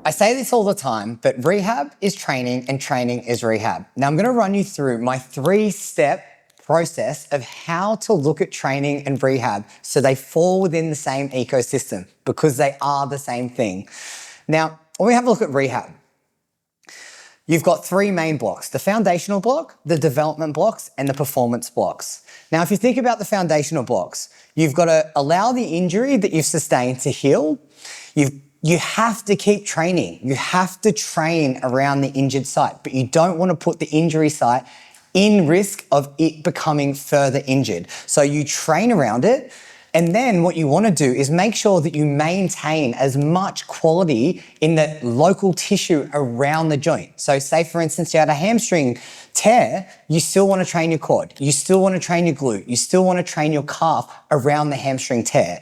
I say this all the time, but rehab is training and training is rehab. Now I'm going to run you through my 3-step process of how to look at training and rehab so they fall within the same ecosystem because they are the same thing. Now, when we have a look at rehab, you've got 3 main blocks: the foundational block, the development blocks, and the performance blocks. Now, if you think about the foundational blocks, you've got to allow the injury that you've sustained to heal. You have to keep training. You have to train around the injured site, but you don't want to put the injury site in risk of it becoming further injured. So you train around it, and then what you want to do is make sure that you maintain as much quality in the local tissue around the joint. So say, for instance, you had a hamstring tear, you still want to train your quad, you still want to train your glute, you still want to train your calf around the hamstring tear.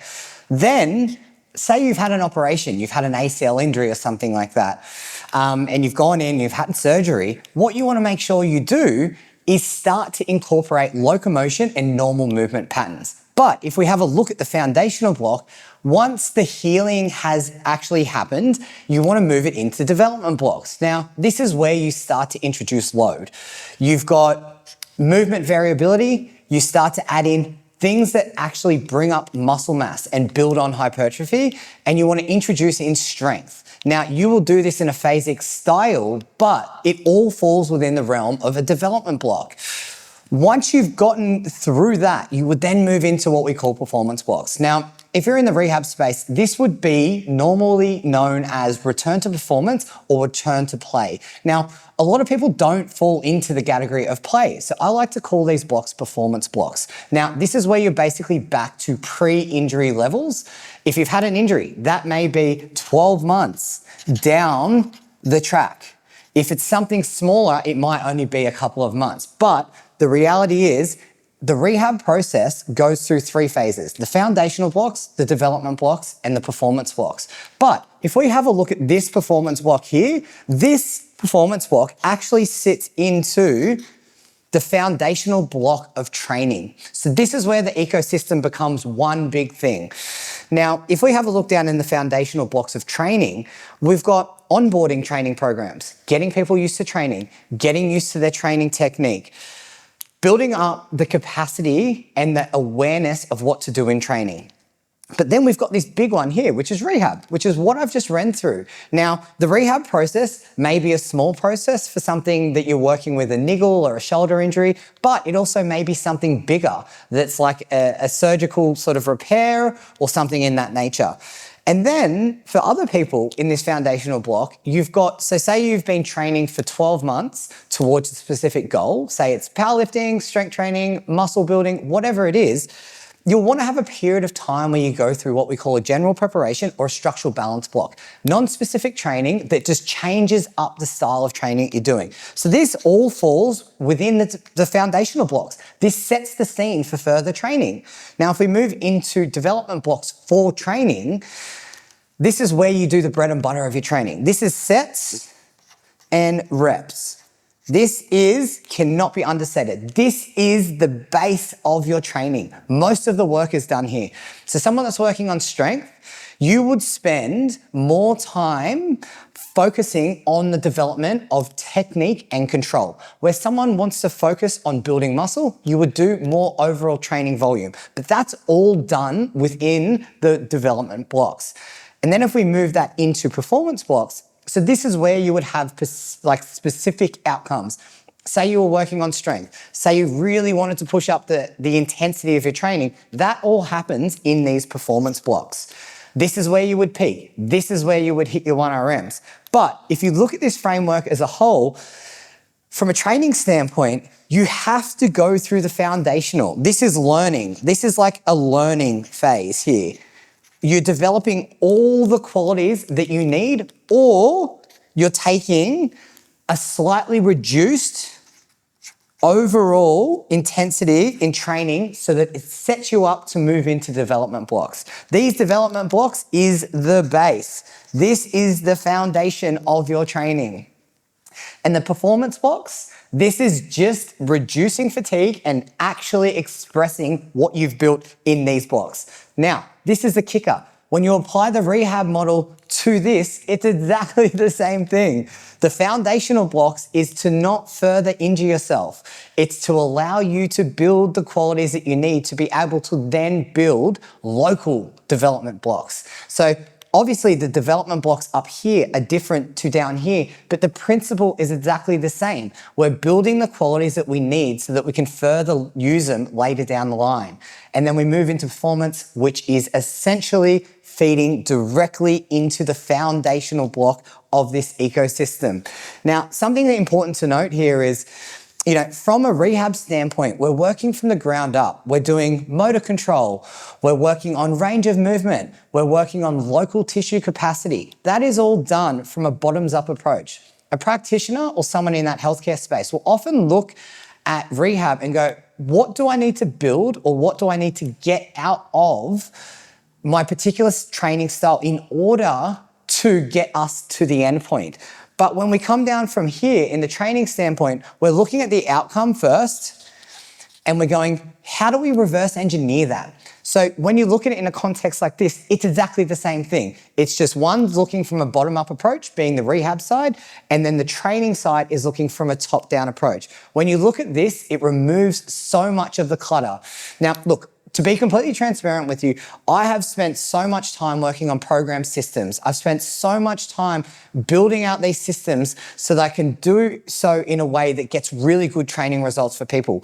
Then, say you've had an operation, you've had an ACL injury or something like that, and you've gone in, you've had surgery, what you want to make sure you do is start to incorporate locomotion and normal movement patterns. But if we have a look at the foundational block, once the healing has actually happened, you want to move it into development blocks. Now, this is where you start to introduce load. You've got movement variability, you start to add in things that actually bring up muscle mass and build on hypertrophy, and you want to introduce in strength. Now, you will do this in a phasic style, but it all falls within the realm of a development block. Once you've gotten through that, you would then move into what we call performance blocks. Now, if you're in the rehab space, this would be normally known as return to performance or return to play. Now, a lot of people don't fall into the category of play, so I like to call these blocks performance blocks. Now, this is where you're basically back to pre-injury levels. If you've had an injury, that may be 12 months down the track. If it's something smaller, it might only be a couple of months. But the reality is, the rehab process goes through 3 phases: the foundational blocks, the development blocks, and the performance blocks. But if we have a look at this performance block here, this performance block actually sits into the foundational block of training. So this is where the ecosystem becomes one big thing. Now, if we have a look down in the foundational blocks of training, we've got onboarding training programs, getting people used to training, getting used to their training technique, building up the capacity and the awareness of what to do in training. But then we've got this big one here, which is rehab, which is what I've just ran through. Now, the rehab process may be a small process for something that you're working with, a niggle or a shoulder injury, but it also may be something bigger that's like a surgical sort of repair or something in that nature. And then for other people in this foundational block, you've got, so say you've been training for 12 months towards a specific goal, say it's powerlifting, strength training, muscle building, whatever it is, you'll want to have a period of time where you go through what we call a general preparation or a structural balance block. Non-specific training that just changes up the style of training you're doing. So this all falls within the foundational blocks. This sets the scene for further training. Now, if we move into development blocks for training, this is where you do the bread and butter of your training. This is sets and reps. This cannot be understated. This is the base of your training. Most of the work is done here. So someone that's working on strength, you would spend more time focusing on the development of technique and control. Where someone wants to focus on building muscle, you would do more overall training volume. But that's all done within the development blocks. And then if we move that into performance blocks, so this is where you would have like specific outcomes. Say you were working on strength. Say you really wanted to push up the intensity of your training. That all happens in these performance blocks. This is where you would peak. This is where you would hit your 1RMs. But if you look at this framework as a whole, from a training standpoint, you have to go through the foundational. This is learning. This is like a learning phase here. You're developing all the qualities that you need, or you're taking a slightly reduced overall intensity in training so that it sets you up to move into development blocks. These development blocks is the base. This is the foundation of your training. And the performance blocks, this is just reducing fatigue and actually expressing what you've built in these blocks. Now, this is the kicker. When you apply the rehab model to this, it's exactly the same thing. The foundational blocks is to not further injure yourself. It's to allow you to build the qualities that you need to be able to then build local development blocks. So obviously the development blocks up here are different to down here, but the principle is exactly the same. We're building the qualities that we need so that we can further use them later down the line. And then we move into performance, which is essentially feeding directly into the foundational block of this ecosystem. Now, something that's important to note here is, from a rehab standpoint, we're working from the ground up. We're doing motor control. We're working on range of movement. We're working on local tissue capacity. That is all done from a bottoms-up approach. A practitioner or someone in that healthcare space will often look at rehab and go, what do I need to build, or what do I need to get out of my particular training style in order to get us to the end point? But when we come down from here in the training standpoint, we're looking at the outcome first and we're going, how do we reverse engineer that? So when you look at it in a context like this, it's exactly the same thing. It's just one's looking from a bottom-up approach, being the rehab side, and then the training side is looking from a top-down approach. When you look at this, it removes so much of the clutter. Now, look, to be completely transparent with you, I have spent so much time working on program systems. I've spent so much time building out these systems so that I can do so in a way that gets really good training results for people.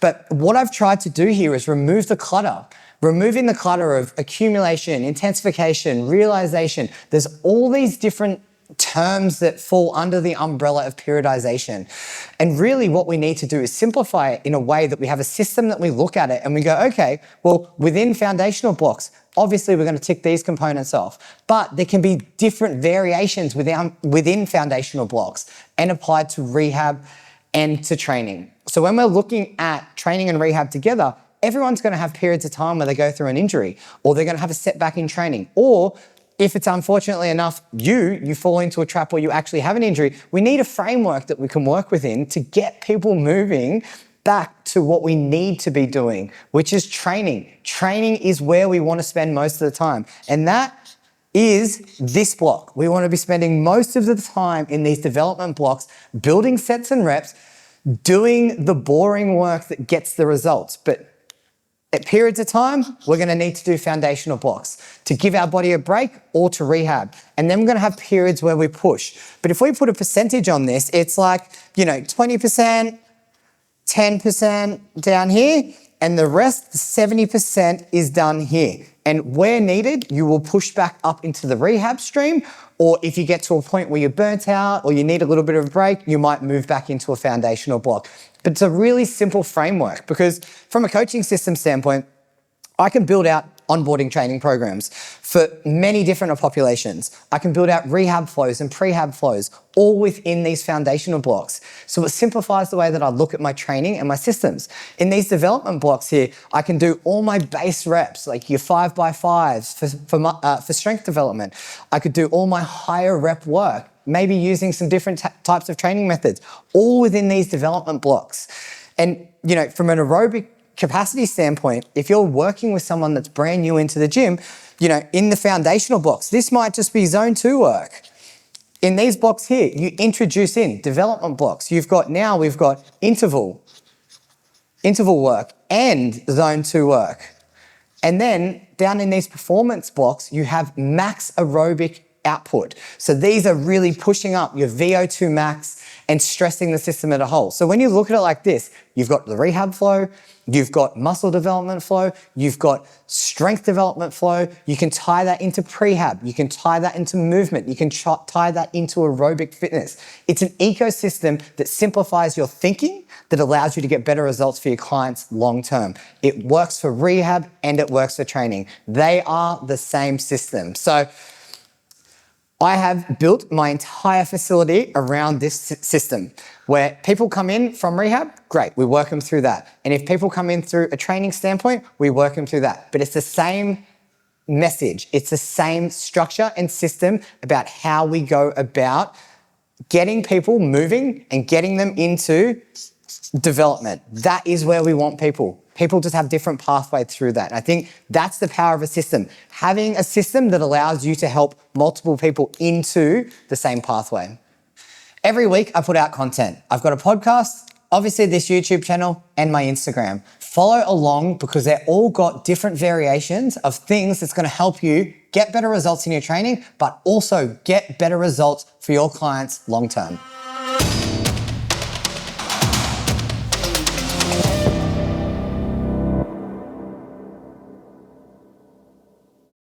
But what I've tried to do here is remove the clutter. Removing the clutter of accumulation, intensification, realization. There's all these different terms that fall under the umbrella of periodization. And really what we need to do is simplify it in a way that we have a system that we look at it and we go, okay, well, within foundational blocks, obviously we're going to tick these components off, but there can be different variations within foundational blocks and applied to rehab and to training. So when we're looking at training and rehab together, everyone's going to have periods of time where they go through an injury, or they're going to have a setback in training, or if it's unfortunately enough, you fall into a trap where you actually have an injury. We need a framework that we can work within to get people moving back to what we need to be doing, which is training. Training is where we want to spend most of the time. And that is this block. We want to be spending most of the time in these development blocks, building sets and reps, doing the boring work that gets the results. But at periods of time, we're going to need to do foundational blocks to give our body a break or to rehab. And then we're going to have periods where we push. But if we put a percentage on this, it's like, 20%, 10% down here, and the rest, 70% is done here. And where needed, you will push back up into the rehab stream, or if you get to a point where you're burnt out or you need a little bit of a break, you might move back into a foundational block. But it's a really simple framework because from a coaching system standpoint, I can build out onboarding training programs for many different populations. I can build out rehab flows and prehab flows all within these foundational blocks. So it simplifies the way that I look at my training and my systems. In these development blocks here, I can do all my base reps, like your 5x5s for strength development. I could do all my higher rep work, maybe using some different types of training methods, all within these development blocks. And, from an aerobic capacity standpoint, if you're working with someone that's brand new into the gym, in the foundational blocks, this might just be zone 2 work. In these blocks here, you introduce in development blocks. We've got interval work and zone 2 work. And then down in these performance blocks, you have max aerobic output. So these are really pushing up your VO2 max and stressing the system as a whole. So when you look at it like this, you've got the rehab flow, you've got muscle development flow, you've got strength development flow, you can tie that into prehab, you can tie that into movement, you can tie that into aerobic fitness. It's an ecosystem that simplifies your thinking, that allows you to get better results for your clients long term. It works for rehab and it works for training. They are the same system. So I have built my entire facility around this system where people come in from rehab, great, we work them through that. And if people come in through a training standpoint, we work them through that. But it's the same message. It's the same structure and system about how we go about getting people moving and getting them into development. That is where we want people. People just have different pathways through that. And I think that's the power of a system. Having a system that allows you to help multiple people into the same pathway. Every week I put out content. I've got a podcast, obviously this YouTube channel, and my Instagram. Follow along because they're all got different variations of things that's going to help you get better results in your training, but also get better results for your clients long term.